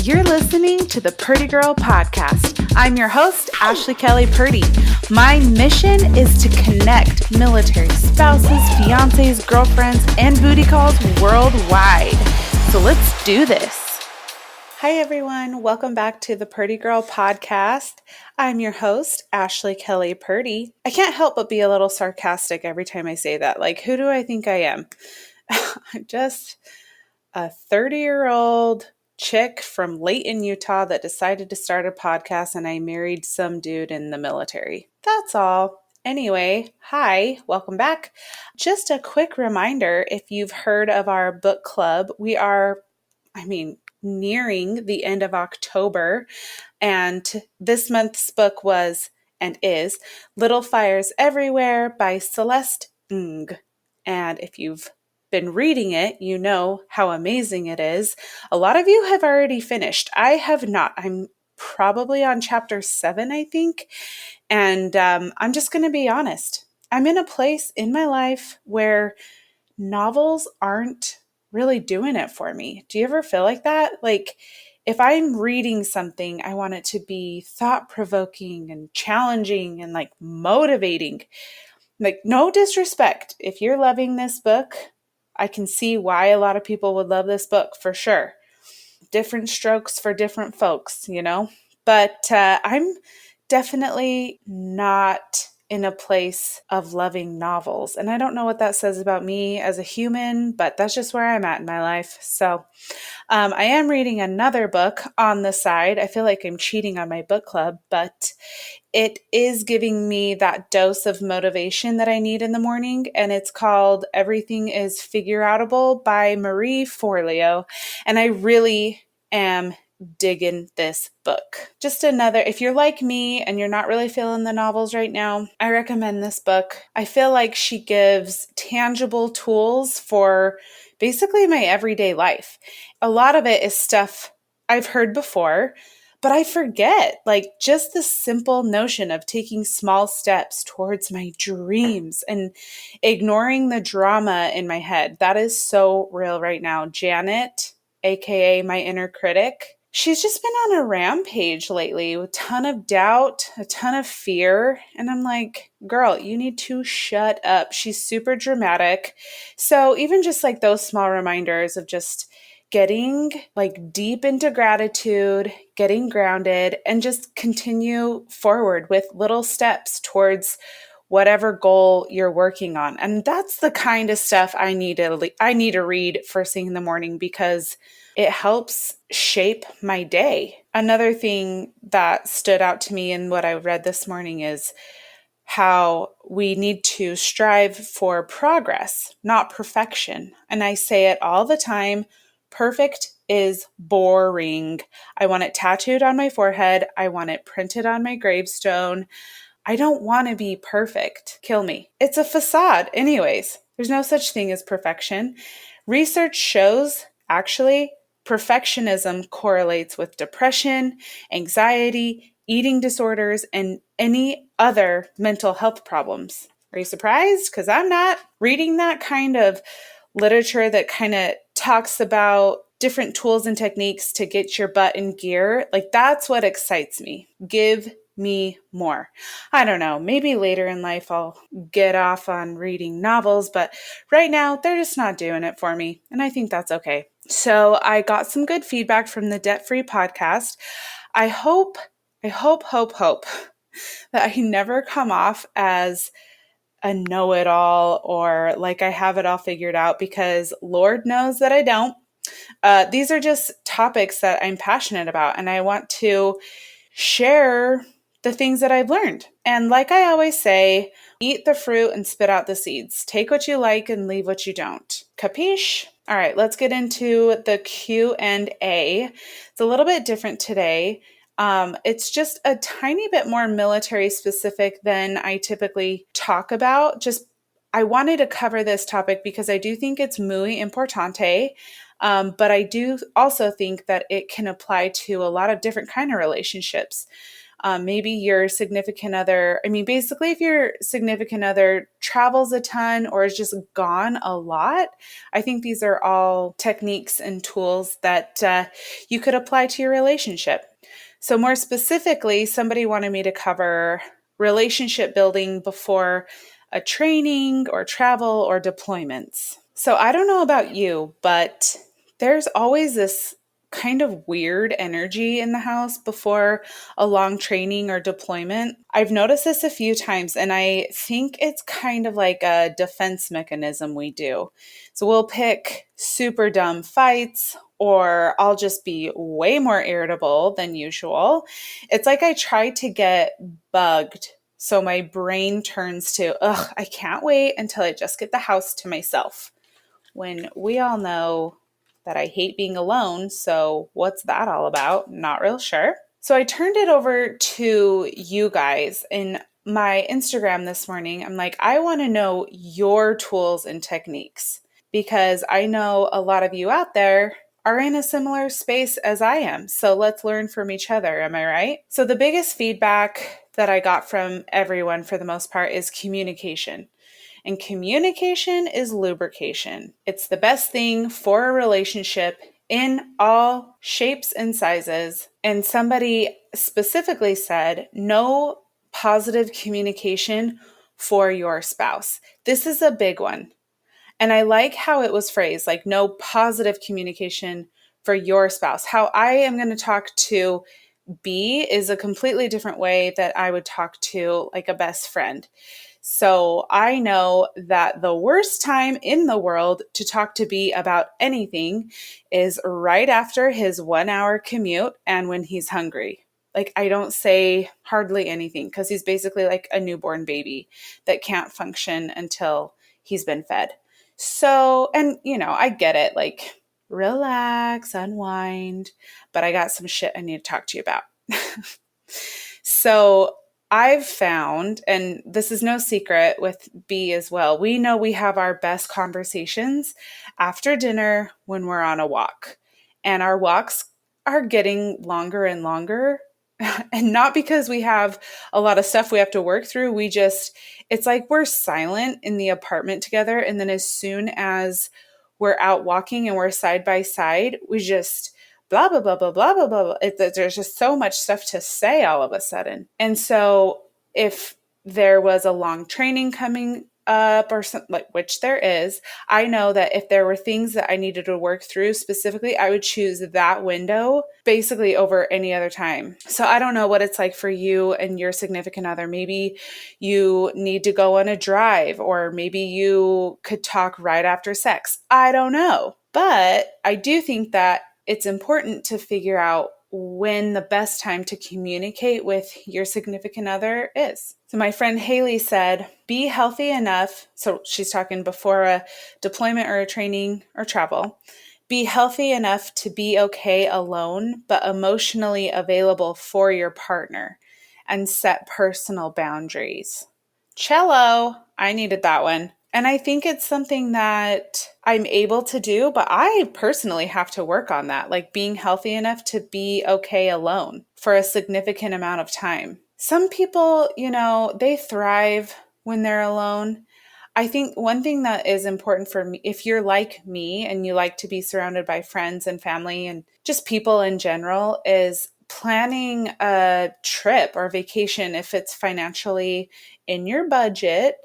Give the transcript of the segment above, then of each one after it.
You're listening to the Purdy Girl Podcast. I'm your host, Ashley Kelly Purdy. My mission is to connect military spouses, fiancés, girlfriends, and booty calls worldwide. So let's do this. Hi, everyone. Welcome back to the Purdy Girl Podcast. I'm your host, Ashley Kelly Purdy. I can't help but be a little sarcastic every time I say that. Like, who do I think I am? I'm just a 30-year-old chick from Layton, Utah that decided to start a podcast, and I married some dude in the military. That's all. Anyway, hi, welcome back. Just a quick reminder, if you've heard of our book club, we are, nearing the end of October, and this month's book was and is Little Fires Everywhere by Celeste Ng. And if you've been reading it, you know how amazing it is. A lot of you have already finished. I have not. I'm probably on chapter 7, I think. And I'm just going to be honest. I'm in a place in my life where novels aren't really doing it for me. Do you ever feel like that? Like, if I'm reading something, I want it to be thought-provoking and challenging and like motivating. Like, no disrespect. If you're loving this book, I can see why a lot of people would love this book for sure. Different strokes for different folks, you know? But I'm definitely not in a place of loving novels. And I don't know what that says about me as a human, but that's just where I'm at in my life. So I am reading another book on the side. I feel like I'm cheating on my book club, but it is giving me that dose of motivation that I need in the morning. And it's called Everything is Figureoutable by Marie Forleo. And I really am digging this book. Just another, if you're like me and you're not really feeling the novels right now, I recommend this book. I feel like she gives tangible tools for basically my everyday life. A lot of it is stuff I've heard before, but I forget, like, just the simple notion of taking small steps towards my dreams and ignoring the drama in my head. That is so real right now. Janet, aka my inner critic, she's just been on a rampage lately with a ton of doubt, a ton of fear. And I'm like, girl, you need to shut up. She's super dramatic. So even just like those small reminders of just getting like deep into gratitude, getting grounded, and just continue forward with little steps towards whatever goal you're working on. And that's the kind of stuff I need to read first thing in the morning because it helps shape my day. Another thing that stood out to me in what I read this morning is how we need to strive for progress, not perfection. And I say it all the time. Perfect is boring. I want it tattooed on my forehead. I want it printed on my gravestone. I don't want to be perfect. Kill me. It's a facade. Anyways, there's no such thing as perfection. Research shows, actually, perfectionism correlates with depression, anxiety, eating disorders, and any other mental health problems. Are you surprised? Because I'm not. Reading that kind of literature that kind of talks about different tools and techniques to get your butt in gear, like, that's what excites me. Give me more. I don't know, maybe later in life I'll get off on reading novels, but right now they're just not doing it for me, and I think that's okay. So I got some good feedback from the Debt Free podcast. I hope that I never come off as a know-it-all or like I have it all figured out, because Lord knows that I don't. These are just topics that I'm passionate about, and I want to share the things that I've learned. And like I always say, eat the fruit and spit out the seeds. Take what you like and leave what you don't. Capiche? All right, let's get into the Q&A. It's a little bit different today. It's just a tiny bit more military specific than I typically talk about. I wanted to cover this topic because I do think it's muy importante. But I do also think that it can apply to a lot of different kind of relationships. Maybe your significant other, basically, if your significant other travels a ton or is just gone a lot, I think these are all techniques and tools that you could apply to your relationship. So, more specifically, somebody wanted me to cover relationship building before a training or travel or deployments. So, I don't know about you, but there's always this kind of weird energy in the house before a long training or deployment. I've noticed this a few times, and I think it's kind of like a defense mechanism we do. So we'll pick super dumb fights, or I'll just be way more irritable than usual. It's like I try to get bugged. So my brain turns to, ugh, I can't wait until I just get the house to myself. When we all know that I hate being alone, so what's that all about? Not real sure. So I turned it over to you guys in my Instagram this morning. I'm like, I want to know your tools and techniques because I know a lot of you out there are in a similar space as I am. So let's learn from each other. Am I right? So the biggest feedback that I got from everyone for the most part is communication. And communication is lubrication. It's the best thing for a relationship in all shapes and sizes. And somebody specifically said, no positive communication for your spouse. This is a big one. And I like how it was phrased, like no positive communication for your spouse. How I am going to talk to B is a completely different way that I would talk to like a best friend. So I know that the worst time in the world to talk to B about anything is right after his 1 hour commute and when he's hungry. Like I don't say hardly anything because he's basically like a newborn baby that can't function until he's been fed. So, and I get it, like relax, unwind, but I got some shit I need to talk to you about. So I've found, and this is no secret with B as well, we know we have our best conversations after dinner when we're on a walk. And our walks are getting longer and longer. And not because we have a lot of stuff we have to work through. It's like we're silent in the apartment together. And then as soon as we're out walking and we're side by side, we just blah, blah, blah, blah, blah, blah, blah. There's just so much stuff to say all of a sudden. And so if there was a long training coming up or something, like, which there is, I know that if there were things that I needed to work through specifically, I would choose that window basically over any other time. So I don't know what it's like for you and your significant other. Maybe you need to go on a drive, or maybe you could talk right after sex. I don't know. But I do think that it's important to figure out when the best time to communicate with your significant other is. So my friend Haley said, be healthy enough. So she's talking before a deployment or a training or travel. Be healthy enough to be okay alone, but emotionally available for your partner, and set personal boundaries. Cello, I needed that one. And I think it's something that I'm able to do, but I personally have to work on that, like being healthy enough to be okay alone for a significant amount of time. Some people, they thrive when they're alone. I think one thing that is important for me, if you're like me and you like to be surrounded by friends and family and just people in general, is planning a trip or vacation if it's financially in your budget,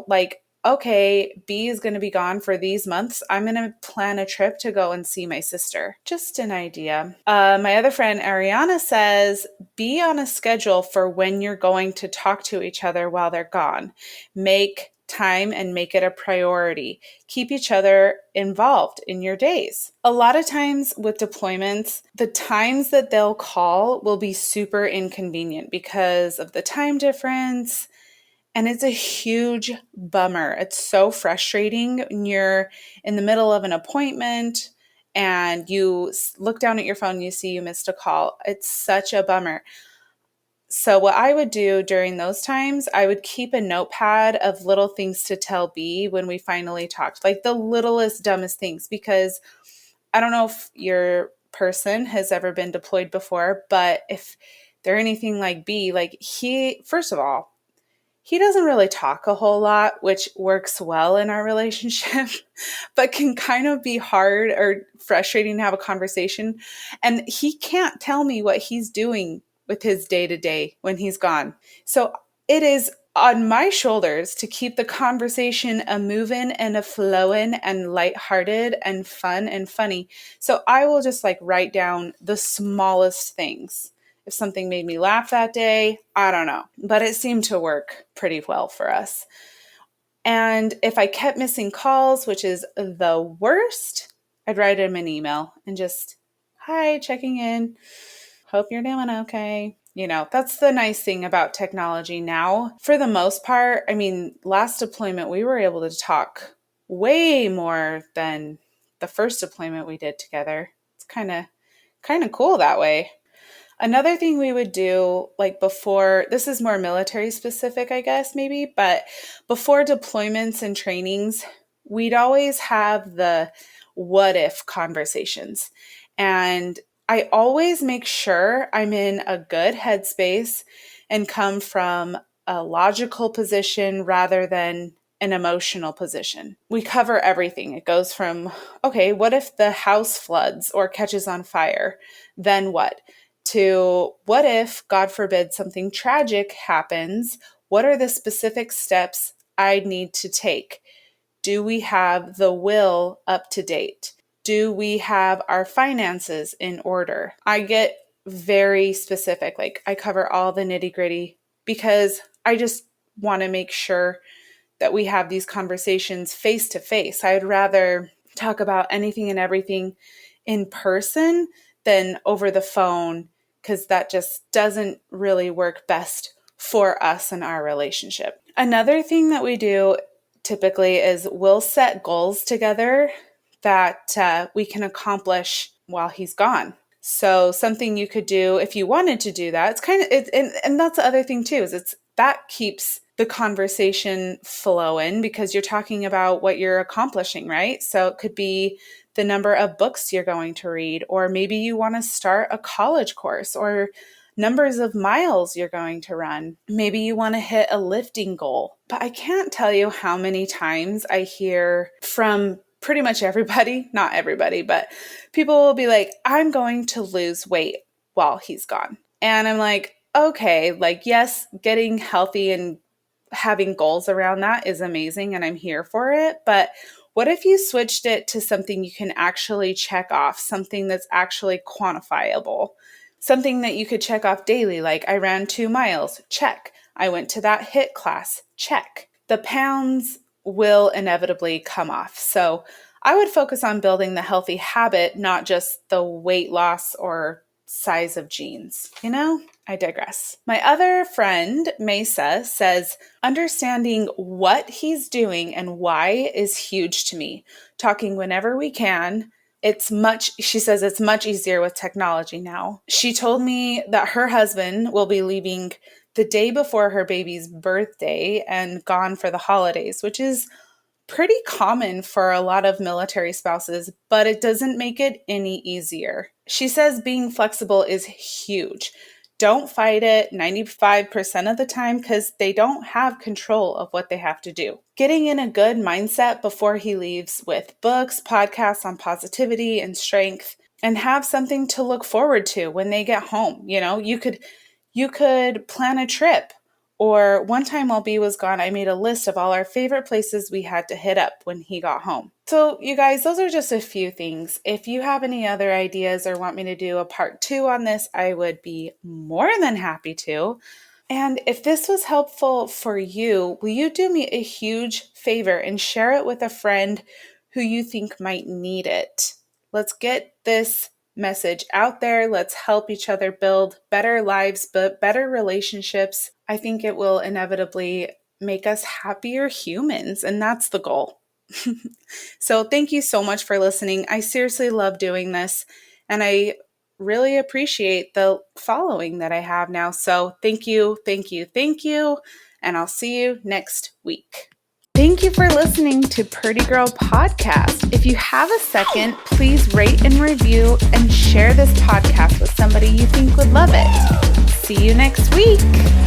like, okay, B is going to be gone for these months. I'm going to plan a trip to go and see my sister. Just an idea. My other friend, Ariana, says, be on a schedule for when you're going to talk to each other while they're gone. Make time and make it a priority. Keep each other involved in your days. A lot of times with deployments, the times that they'll call will be super inconvenient because of the time difference. And it's a huge bummer. It's so frustrating when you're in the middle of an appointment and you look down at your phone and you see you missed a call. It's such a bummer. So what I would do during those times, I would keep a notepad of little things to tell B when we finally talked, like the littlest, dumbest things, because I don't know if your person has ever been deployed before, but if they're anything like B, like first of all, he doesn't really talk a whole lot, which works well in our relationship, but can kind of be hard or frustrating to have a conversation. And he can't tell me what he's doing with his day to day when he's gone. So it is on my shoulders to keep the conversation a moving and a flowing and lighthearted and fun and funny. So I will just like write down the smallest things. If something made me laugh that day, I don't know. But it seemed to work pretty well for us. And if I kept missing calls, which is the worst, I'd write him an email and just, hi, checking in. Hope you're doing okay. You know, that's the nice thing about technology now. For the most part, I mean, last deployment, we were able to talk way more than the first deployment we did together. It's kind of cool that way. Another thing we would do, like before, this is more military specific, I guess, maybe, but before deployments and trainings, we'd always have the what if conversations. And I always make sure I'm in a good headspace and come from a logical position rather than an emotional position. We cover everything. It goes from, okay, what if the house floods or catches on fire? Then what? To what if, God forbid, something tragic happens? What are the specific steps I need to take? Do we have the will up to date? Do we have our finances in order? I get very specific. Like I cover all the nitty gritty because I just want to make sure that we have these conversations face to face. I'd rather talk about anything and everything in person than over the phone, because that just doesn't really work best for us and our relationship. Another thing that we do typically is we'll set goals together that we can accomplish while he's gone. So something you could do if you wanted to do that, it's kind of, and that's the other thing too, is that keeps the conversation flowing because you're talking about what you're accomplishing, right? So it could be the number of books you're going to read, or maybe you want to start a college course, or numbers of miles you're going to run. Maybe you want to hit a lifting goal. But I can't tell you how many times I hear from pretty much everybody, not everybody, but people will be like, I'm going to lose weight while he's gone. And I'm like, okay, like, yes, getting healthy and having goals around that is amazing and I'm here for it. But what if you switched it to something you can actually check off, something that's actually quantifiable, something that you could check off daily, like I ran 2 miles, check. I went to that HIIT class, check. The pounds will inevitably come off. So I would focus on building the healthy habit, not just the weight loss or size of jeans. You know, I digress. My other friend, Mesa, says, understanding what he's doing and why is huge to me. Talking whenever we can. She says it's much easier with technology now. She told me that her husband will be leaving the day before her baby's birthday and gone for the holidays, which is pretty common for a lot of military spouses, but it doesn't make it any easier. She says being flexible is huge. Don't fight it 95% of the time because they don't have control of what they have to do. Getting in a good mindset before he leaves with books, podcasts on positivity and strength, and have something to look forward to when they get home. You know, you could plan a trip. Or one time while B was gone, I made a list of all our favorite places we had to hit up when he got home. So you guys, those are just a few things. If you have any other ideas or want me to do a part 2 on this, I would be more than happy to. And if this was helpful for you, will you do me a huge favor and share it with a friend who you think might need it? Let's get this message out there. Let's help each other build better lives, but better relationships. I think it will inevitably make us happier humans, and that's the goal. So thank you so much for listening. I seriously love doing this, and I really appreciate the following that I have now. So thank you, and I'll see you next week. Thank you for listening to Pretty Girl Podcast. If you have a second, please rate and review and share this podcast with somebody you think would love it. See you next week.